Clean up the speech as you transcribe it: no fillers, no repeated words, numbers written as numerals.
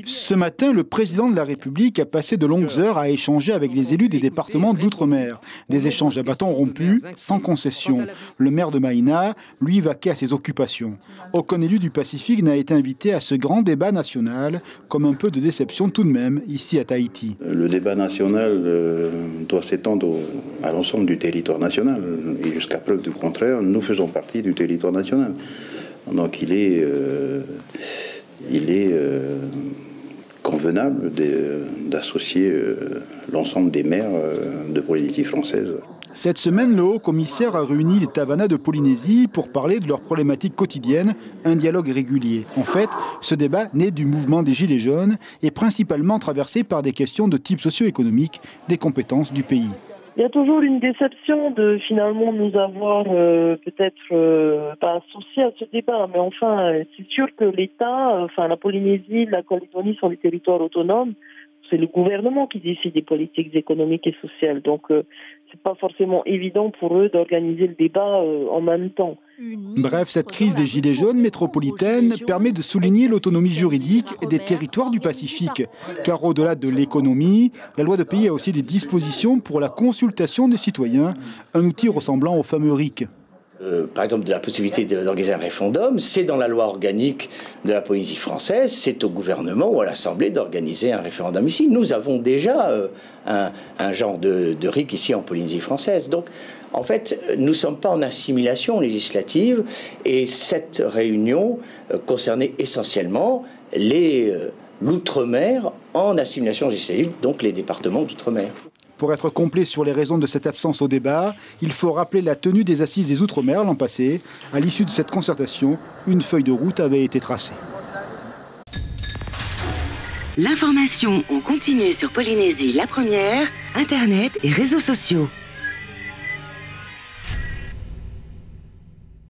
Ce matin, le président de la République a passé de longues heures à échanger avec les élus des départements de l'Outre-mer. Des échanges à bâtons rompus, sans concession. Le maire de Maïna, lui, vaquait à ses occupations. Aucun élu du Pacifique n'a été invité à ce grand débat national, comme un peu de déception tout de même, ici à Tahiti. Le débat national doit s'étendre à l'ensemble du territoire national. Et jusqu'à preuve du contraire, nous faisons partie du territoire national. Donc il est convenable d'associer l'ensemble des maires de Polynésie française. Cette semaine, le haut-commissaire a réuni les Tavanas de Polynésie pour parler de leurs problématiques quotidiennes, un dialogue régulier. En fait, ce débat, né du mouvement des Gilets jaunes, est principalement traversé par des questions de type socio-économique, des compétences du pays. Il y a toujours une déception de finalement nous avoir peut-être pas associés à ce débat, mais enfin c'est sûr que l'État, la Polynésie, la Calédonie sont des territoires autonomes. C'est le gouvernement qui décide des politiques économiques et sociales, donc c'est pas forcément évident pour eux d'organiser le débat en même temps. Bref, cette crise des Gilets jaunes métropolitaine permet de souligner l'autonomie juridique des territoires du Pacifique. Car au-delà de l'économie, la loi de pays a aussi des dispositions pour la consultation des citoyens, un outil ressemblant au fameux RIC. Par exemple, de la possibilité d'organiser un référendum, c'est dans la loi organique de la Polynésie française, c'est au gouvernement ou à l'Assemblée d'organiser un référendum ici. Nous avons déjà un genre de RIC ici en Polynésie française. Donc, en fait, nous ne sommes pas en assimilation législative et cette réunion concernait essentiellement l'outre-mer en assimilation législative, donc les départements d'outre-mer. Pour être complet sur les raisons de cette absence au débat, il faut rappeler la tenue des assises des Outre-mer l'an passé. À l'issue de cette concertation, une feuille de route avait été tracée. L'information en continu sur Polynésie la première, Internet et réseaux sociaux.